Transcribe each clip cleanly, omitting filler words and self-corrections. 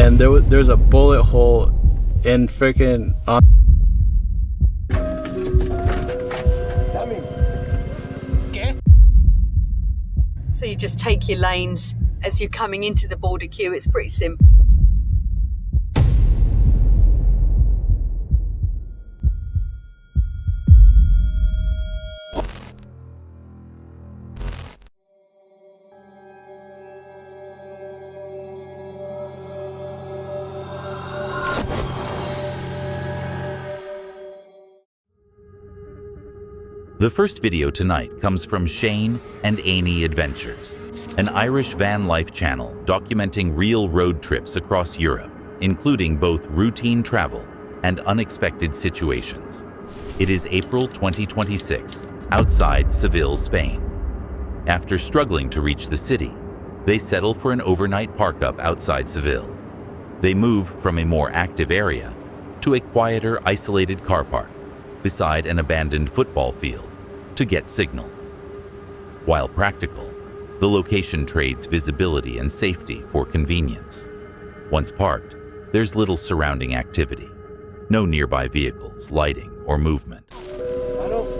and there's a bullet hole in freaking So you just take your lanes as you're coming into the border queue. It's pretty simple. The first video tonight comes from Shane and Amy Adventures, an Irish van life channel documenting real road trips across Europe, including both routine travel and unexpected situations. It is April 2026, outside Seville, Spain. After struggling to reach the city, they settle for an overnight park-up outside Seville. They move from a more active area to a quieter, isolated car park beside an abandoned football field to get signal. While practical, the location trades visibility and safety for convenience. Once parked, there's little surrounding activity. No nearby vehicles, lighting, or movement.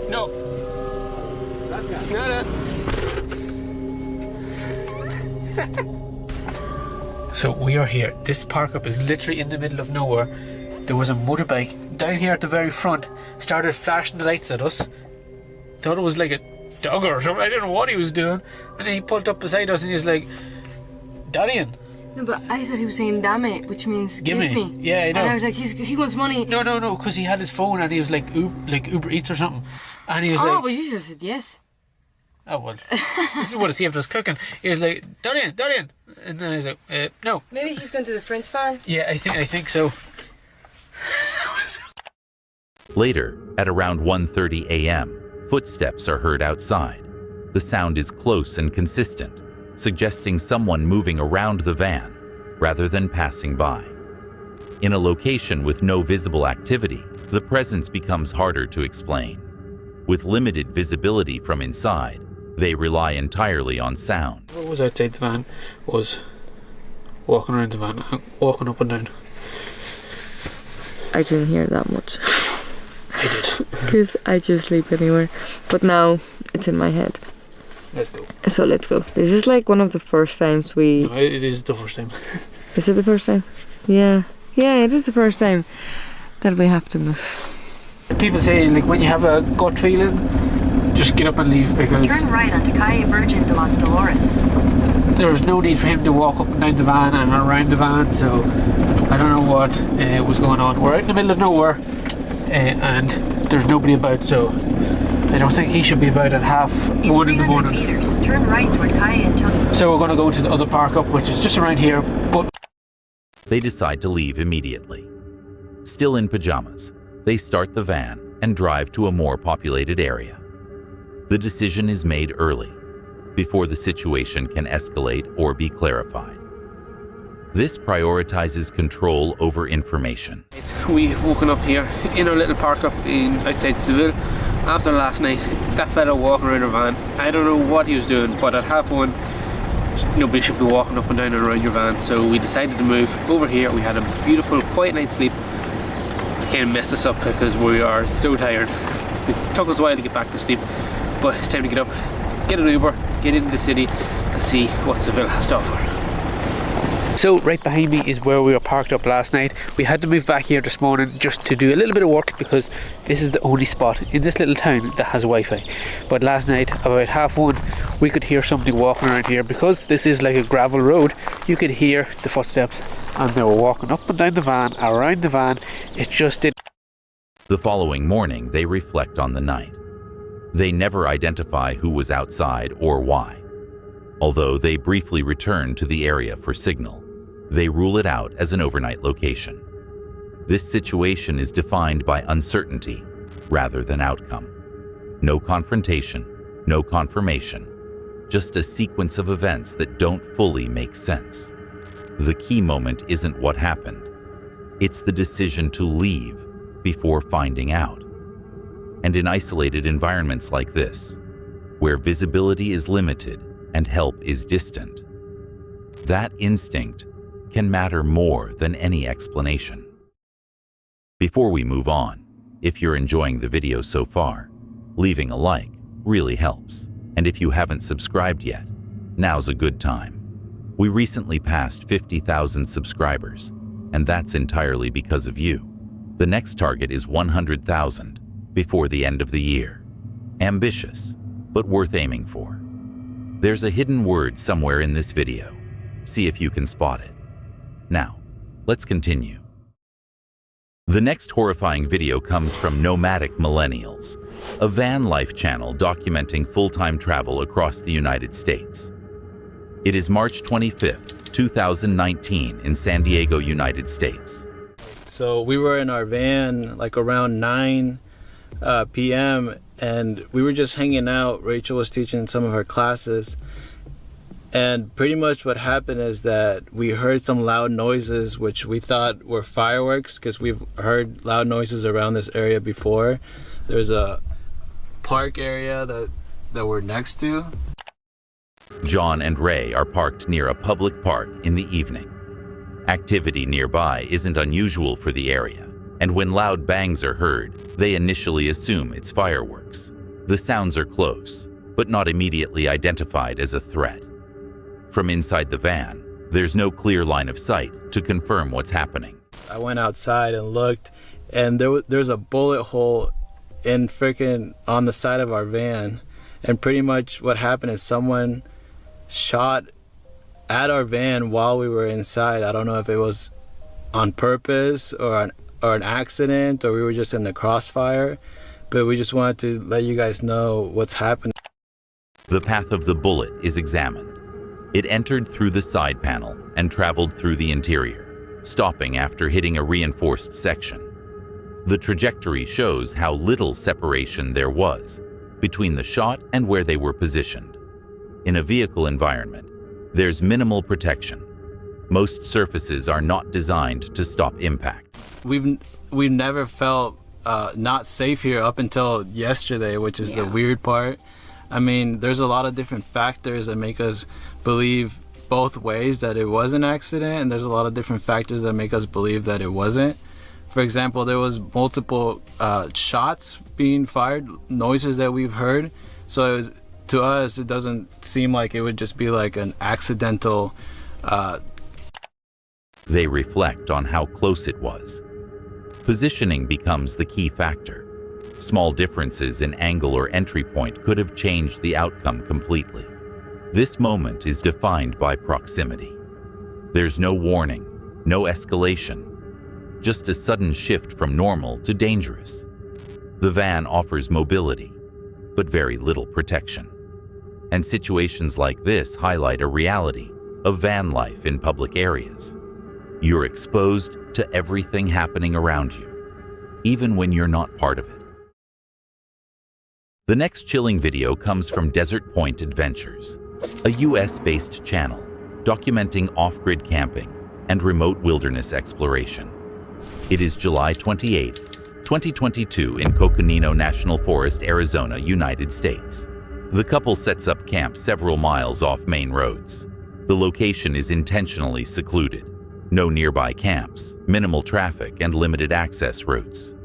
No. Nada. So we are here. This park up is literally in the middle of nowhere. There was a motorbike down here at the very front, started flashing the lights at us. Thought it was like a dog or something. I don't know what he was doing. And then he pulled up beside us and he was like, Darian. No, but I thought he was saying damn it, which means give me. Yeah, I know. And I was like, he wants money. No, because he had his phone and he was like Uber Eats or something. And he was Oh, like, well, you should have said yes. oh, well, this is what I see after us cooking. He was like, Darian. And then I was like, no. Maybe he's going to the French van. Yeah, I think so. Later, at around 1:30 a.m., footsteps are heard outside. The sound is close and consistent, suggesting someone moving around the van rather than passing by. In a location with no visible activity, the presence becomes harder to explain. With limited visibility from inside, they rely entirely on sound. What was outside the van was walking around the van, walking up and down. I didn't hear that much. I did. Because I just sleep anywhere. But now it's in my head. Let's go. So let's go. This is like one of the first times we... No, it is the first time. Is it the first time? Yeah. Yeah, it is the first time that we have to move. People say, like, when you have a gut feeling, just get up and leave, because Turn right onto Calle Virgen de los Dolores. there's no need for him to walk up and down the van and around the van, so I don't know what was going on. We're out in the middle of nowhere and there's nobody about, so I don't think he should be about at 1:30 in the morning. Meters, turn right toward Calle Antonio. So we're going to go to the other park up, which is just around here, but They decide to leave immediately. Still in pajamas, they start the van and drive to a more populated area. The decision is made early, before the situation can escalate or be clarified. This prioritizes control over information. we've woken up here in our little park up outside Seville after last night. That fella walking around our van, I don't know what he was doing, but at 1:30 nobody should be walking up and down and around your van, so we decided to move over here. We had a beautiful quiet night's sleep. I kind of messed us up because we are so tired. It took us a while to get back to sleep, but it's time to get up, get an Uber, get into the city and see what Seville has to offer. So right behind me is where we were parked up last night. We had to move back here this morning just to do a little bit of work because this is the only spot in this little town that has Wi-Fi. But last night about 1:30 we could hear somebody walking around here. Because this is like a gravel road, you could hear the footsteps and they were walking up and down the van, around the van. It just did. The following morning, they reflect on the night. They never identify who was outside or why. Although they briefly return to the area for signal, they rule it out as an overnight location. This situation is defined by uncertainty rather than outcome. No confrontation, no confirmation, just a sequence of events that don't fully make sense. The key moment isn't what happened. It's the decision to leave before finding out. And in isolated environments like this, where visibility is limited and help is distant, that instinct can matter more than any explanation. Before we move on, if you're enjoying the video so far, leaving a like really helps. And if you haven't subscribed yet, now's a good time. We recently passed 50,000 subscribers, and that's entirely because of you. The next target is 100,000 before the end of the year. Ambitious, but worth aiming for. There's a hidden word somewhere in this video. See if you can spot it. Now, let's continue. The next horrifying video comes from Nomadic Millennials, a van life channel documenting full-time travel across the United States. It is March 25th, 2019 in San Diego, United States. So we were in our van like around 9 p.m. and we were just hanging out. Rachel was teaching some of her classes. And pretty much what happened is that we heard some loud noises, which we thought were fireworks because we've heard loud noises around this area before. There's a park area that we're next to. John and Ray are parked near a public park in the evening. Activity nearby isn't unusual for the area, and when loud bangs are heard, they initially assume it's fireworks. The sounds are close, but not immediately identified as a threat. From inside the van, there's no clear line of sight to confirm what's happening. I went outside and looked, and there's a bullet hole on the side of our van. And pretty much what happened is someone shot at our van while we were inside. I don't know if it was on purpose or an accident, or we were just in the crossfire, but we just wanted to let you guys know what's happening. The path of the bullet is examined. It entered through the side panel and traveled through the interior, stopping after hitting a reinforced section. The trajectory shows how little separation there was between the shot and where they were positioned. In a vehicle environment, there's minimal protection. Most surfaces are not designed to stop impact. We've never felt not safe here up until yesterday, which is the weird part. I mean, there's a lot of different factors that make us believe both ways that it was an accident, and there's a lot of different factors that make us believe that it wasn't. For example, there was multiple shots being fired, noises that we've heard. So to us, it doesn't seem like it would just be like an accidental. They reflect on how close it was. Positioning becomes the key factor. Small differences in angle or entry point could have changed the outcome completely. This moment is defined by proximity. There's no warning, no escalation, just a sudden shift from normal to dangerous. The van offers mobility, but very little protection. And situations like this highlight a reality of van life in public areas. You're exposed to everything happening around you, even when you're not part of it. The next chilling video comes from Desert Point Adventures, a US-based channel documenting off-grid camping and remote wilderness exploration. It is July 28, 2022 in Coconino National Forest, Arizona, United States. The couple sets up camp several miles off main roads. The location is intentionally secluded. No nearby camps, minimal traffic, and limited access routes.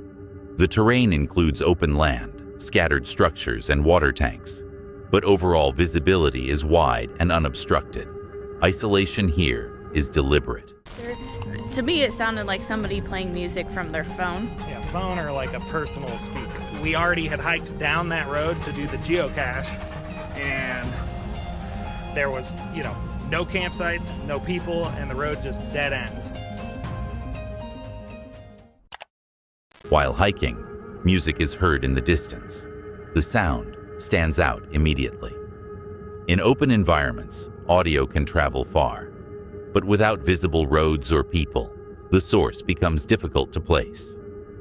The terrain includes open land, scattered structures, and water tanks, but overall visibility is wide and unobstructed. Isolation here is deliberate. To me, it sounded like somebody playing music from their phone. Yeah, phone or like a personal speaker. We already had hiked down that road to do the geocache, and there was, no campsites, no people, and the road just dead ends. While hiking, music is heard in the distance. The sound stands out immediately. In open environments, audio can travel far, but without visible roads or people, the source becomes difficult to place.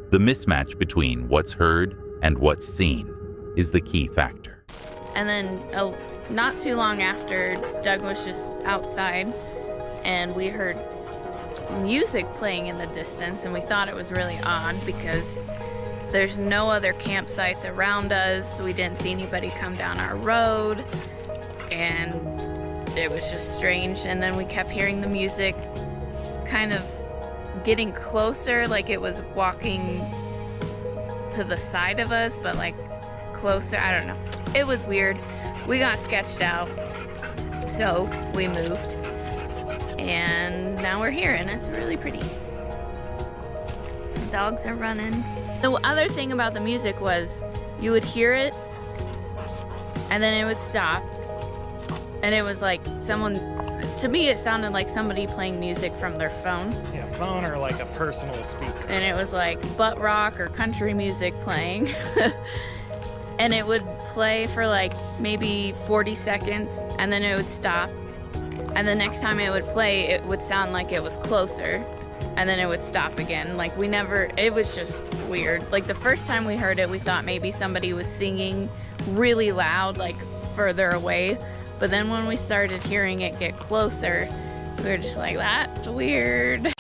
The mismatch between what's heard and what's seen is the key factor. And then not too long after, Doug was just outside and we heard music playing in the distance, and we thought it was really odd because there's no other campsites around us. We didn't see anybody come down our road, and it was just strange. And then we kept hearing the music kind of getting closer, like it was walking to the side of us, but like closer. I don't know. It was weird. We got sketched out, so we moved, and now we're here, and it's really pretty. The dogs are running. The other thing about the music was you would hear it, and then it would stop, and it was like someone, to me it sounded like somebody playing music from their phone. Yeah, phone or like a personal speaker. And it was like butt rock or country music playing. And it would play for like maybe 40 seconds, and then it would stop. And the next time it would play, it would sound like it was closer, and then it would stop again. Like it was just weird. Like the first time we heard it, we thought maybe somebody was singing really loud, like further away. But then when we started hearing it get closer, we were just like, that's weird.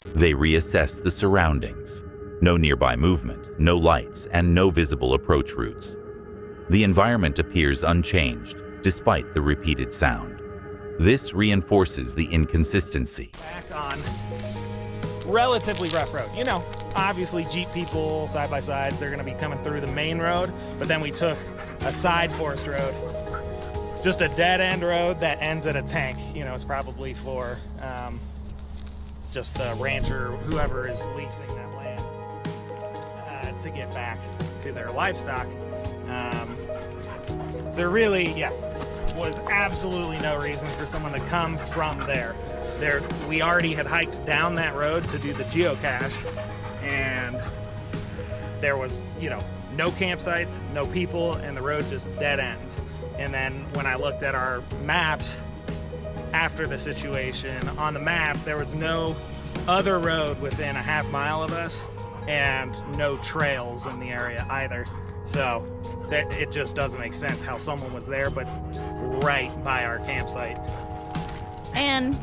They reassess the surroundings. No nearby movement, no lights, and no visible approach routes. The environment appears unchanged, despite the repeated sound. This reinforces the inconsistency. Back on relatively rough road. You know, obviously Jeep people, side-by-sides, they're gonna be coming through the main road, but then we took a side forest road, just a dead-end road that ends at a tank. You know, it's probably for just the rancher, whoever is leasing that land, to get back to their livestock. So really, yeah, was absolutely no reason for someone to come from there. We already had hiked down that road to do the geocache, and there was, you know, no campsites, no people, and the road just dead ends. And then when I looked at our maps after the situation, on the map there was no other road within a half mile of us, and no trails in the area either. So that it just doesn't make sense how someone was there, but right by our campsite. And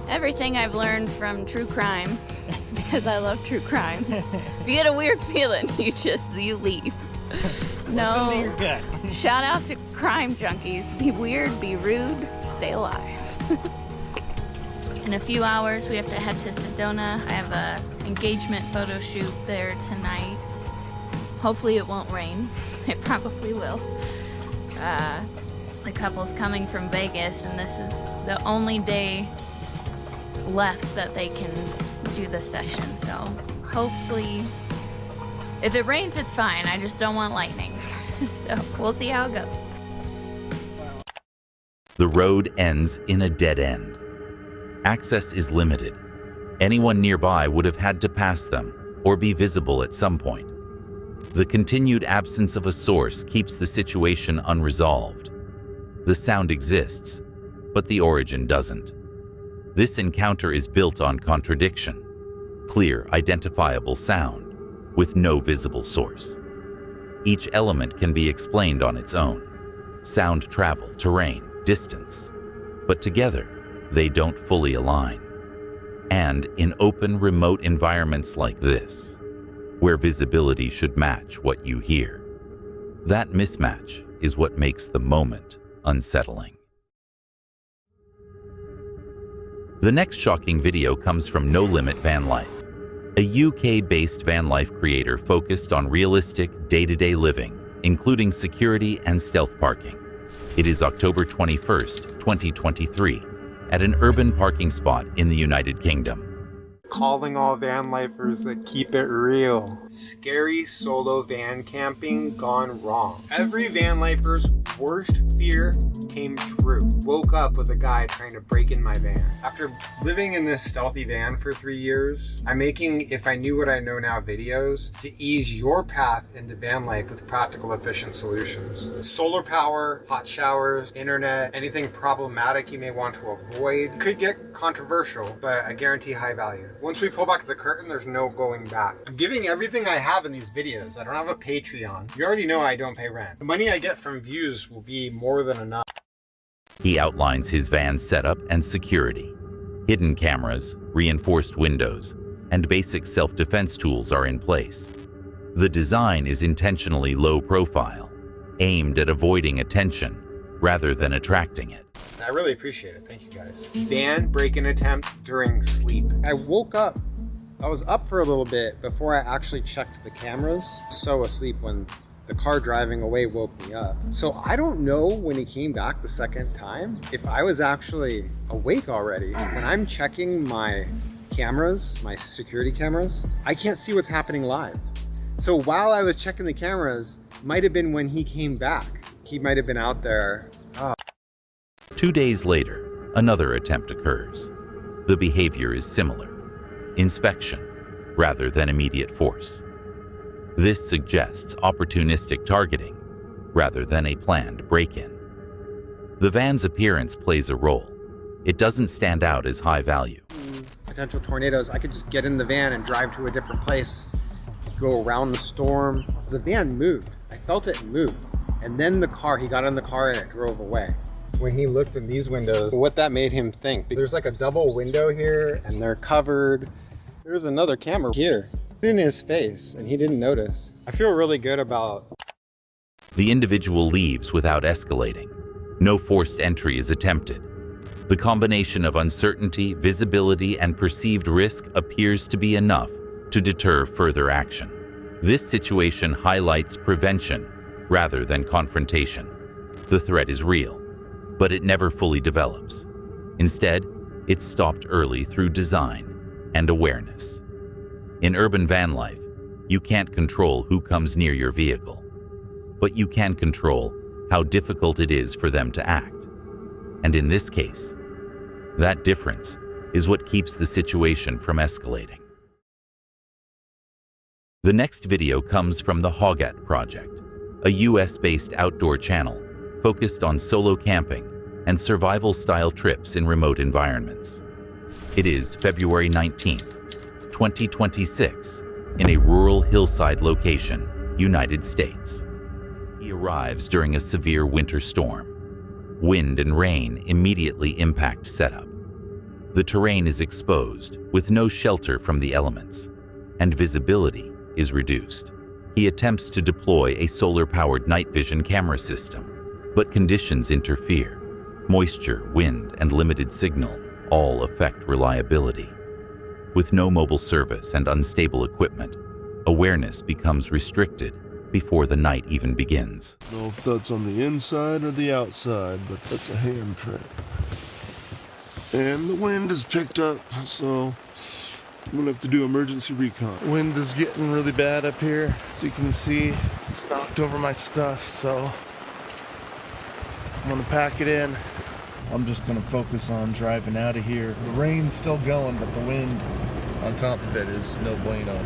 everything I've learned from true crime, because I love true crime, if you get a weird feeling, you leave. No. Listen to your gut. Shout out to crime junkies. Be weird, be rude, stay alive. In a few hours, we have to head to Sedona. I have a engagement photo shoot there tonight. Hopefully it won't rain. It probably will. The couple's coming from Vegas, and this is the only day left that they can do the session. So hopefully, if it rains, it's fine. I just don't want lightning. So we'll see how it goes. The road ends in a dead end. Access is limited. Anyone nearby would have had to pass them or be visible at some point. The continued absence of a source keeps the situation unresolved. The sound exists, but the origin doesn't. This encounter is built on contradiction. Clear, identifiable sound with no visible source. Each element can be explained on its own. Sound travel, terrain, distance. But together, they don't fully align. And in open, remote environments like this, where visibility should match what you hear, that mismatch is what makes the moment unsettling. The next shocking video comes from No Limit Van Life, a UK-based van life creator focused on realistic day-to-day living, including security and stealth parking. It is October 21st, 2023, at an urban parking spot in the United Kingdom. Calling all van lifers that keep it real. Scary solo van camping gone wrong. Every van lifer's worst fear came true. Woke up with a guy trying to break in my van. After living in this stealthy van for 3 years, I'm making If I Knew What I Know Now videos to ease your path into van life with practical, efficient solutions. Solar power, hot showers, internet, anything problematic you may want to avoid. Could get controversial, but I guarantee high value. Once we pull back the curtain, there's no going back. I'm giving everything I have in these videos. I don't have a Patreon. You already know I don't pay rent. The money I get from views will be more than enough. He outlines his van's setup and security. Hidden cameras, reinforced windows, and basic self-defense tools are in place. The design is intentionally low profile, aimed at avoiding attention rather than attracting it. I really appreciate it. Thank you guys. Van break-in attempt during sleep. I woke up. I was up for a little bit before I actually checked the cameras. So asleep when the car driving away woke me up. So I don't know when he came back the second time if I was actually awake already. When I'm checking my cameras, my security cameras, I can't see what's happening live. So while I was checking the cameras, might have been when he came back. He might have been out there. 2 days later, another attempt occurs. The behavior is similar: inspection rather than immediate force. This suggests opportunistic targeting rather than a planned break-in. The van's appearance plays a role. It doesn't stand out as high value. Potential tornadoes, I could just get in the van and drive to a different place, go around the storm. The van moved. I felt it move. And then he got in the car and it drove away. When he looked in these windows, what that made him think. There's like a double window here and they're covered. There's another camera here in his face and he didn't notice. I feel really good about. The individual leaves without escalating. No forced entry is attempted. The combination of uncertainty, visibility, and perceived risk appears to be enough to deter further action. This situation highlights prevention rather than confrontation. The threat is real, but it never fully develops. Instead, it's stopped early through design and awareness. In urban van life, you can't control who comes near your vehicle, but you can control how difficult it is for them to act. And in this case, that difference is what keeps the situation from escalating. The next video comes from the Hogat Project, a US-based outdoor channel focused on solo camping and survival-style trips in remote environments. It is February 19th, 2026, in a rural hillside location, United States. He arrives during a severe winter storm. Wind and rain immediately impact setup. The terrain is exposed with no shelter from the elements, and visibility is reduced. He attempts to deploy a solar-powered night vision camera system, but conditions interfere. Moisture, wind, and limited signal all affect reliability. With no mobile service and unstable equipment, awareness becomes restricted before the night even begins. I don't know if that's on the inside or the outside, but that's a handprint. And the wind has picked up, so I'm gonna have to do emergency recon. Wind is getting really bad up here, as you can see. It's knocked over my stuff, so I'm gonna pack it in. I'm just gonna focus on driving out of here. The rain's still going, but the wind on top of it is no bueno.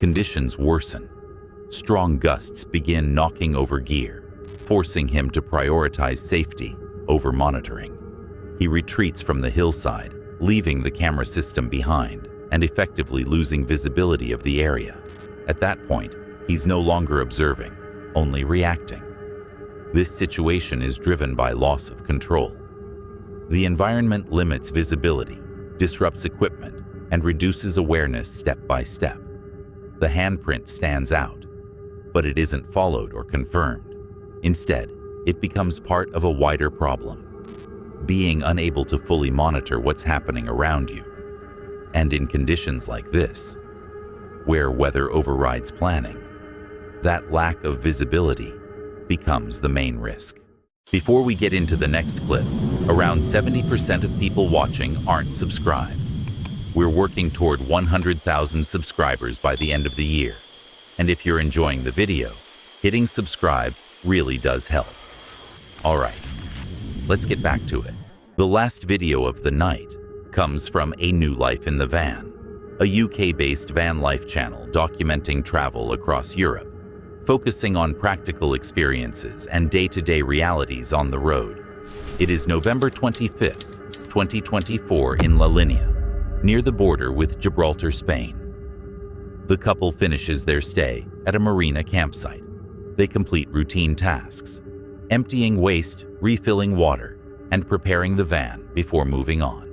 Conditions worsen. Strong gusts begin knocking over gear, forcing him to prioritize safety over monitoring. He retreats from the hillside, leaving the camera system behind and effectively losing visibility of the area. At that point, he's no longer observing, only reacting. This situation is driven by loss of control. The environment limits visibility, disrupts equipment, and reduces awareness step by step. The handprint stands out, but it isn't followed or confirmed. Instead, it becomes part of a wider problem: being unable to fully monitor what's happening around you. And in conditions like this, where weather overrides planning, that lack of visibility becomes the main risk. Before we get into the next clip, around 70% of people watching aren't subscribed. We're working toward 100,000 subscribers by the end of the year. And if you're enjoying the video, hitting subscribe really does help. All right, let's get back to it. The last video of the night comes from A New Life in the Van, a UK-based van life channel documenting travel across Europe, focusing on practical experiences and day-to-day realities on the road. It is November 25th, 2024 in La Linea, near the border with Gibraltar, Spain. The couple finishes their stay at a marina campsite. They complete routine tasks, emptying waste, refilling water, and preparing the van before moving on.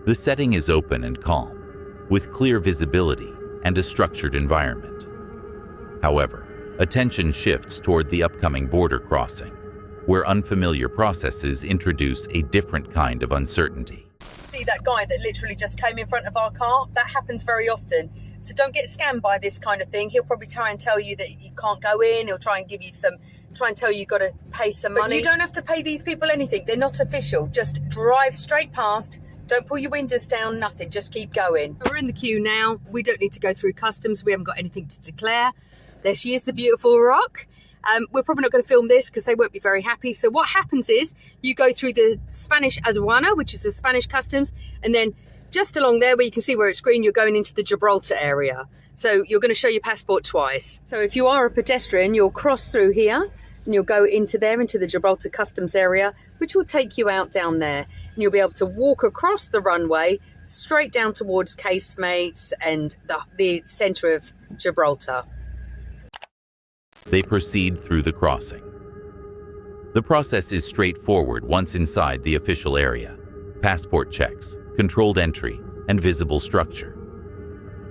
The setting is open and calm, with clear visibility and a structured environment. However, attention shifts toward the upcoming border crossing, where unfamiliar processes introduce a different kind of uncertainty. See that guy that literally just came in front of our car? That happens very often. So don't get scammed by this kind of thing. He'll probably try and tell you that you can't go in. He'll try and give you try and tell you you've got to pay some money. But you don't have to pay these people anything. They're not official. Just drive straight past. Don't pull your windows down, nothing. Just keep going. We're in the queue now. We don't need to go through customs. We haven't got anything to declare. There she is, the beautiful rock. We're probably not going to film this because they won't be very happy. So what happens is you go through the Spanish aduana, which is the Spanish customs, and then just along there where you can see where it's green, you're going into the Gibraltar area. So you're going to show your passport twice. So if you are a pedestrian, you'll cross through here and you'll go into there, into the Gibraltar customs area, which will take you out down there. And you'll be able to walk across the runway straight down towards Casemates and the centre of Gibraltar. They proceed through the crossing. The process is straightforward once inside the official area. Passport checks, controlled entry, and visible structure.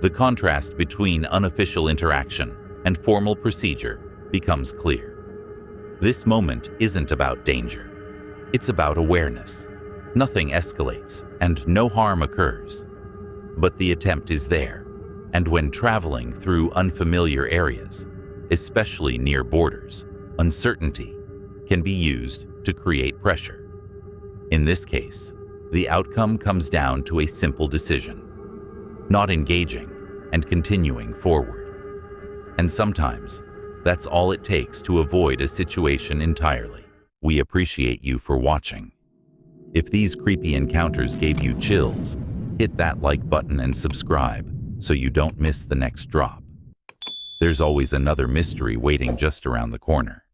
The contrast between unofficial interaction and formal procedure becomes clear. This moment isn't about danger. It's about awareness. Nothing escalates and no harm occurs. But the attempt is there, and when traveling through unfamiliar areas, especially near borders, uncertainty can be used to create pressure. In this case, the outcome comes down to a simple decision: not engaging and continuing forward. And sometimes, that's all it takes to avoid a situation entirely. We appreciate you for watching. If these creepy encounters gave you chills, hit that like button and subscribe so you don't miss the next drop. There's always another mystery waiting just around the corner.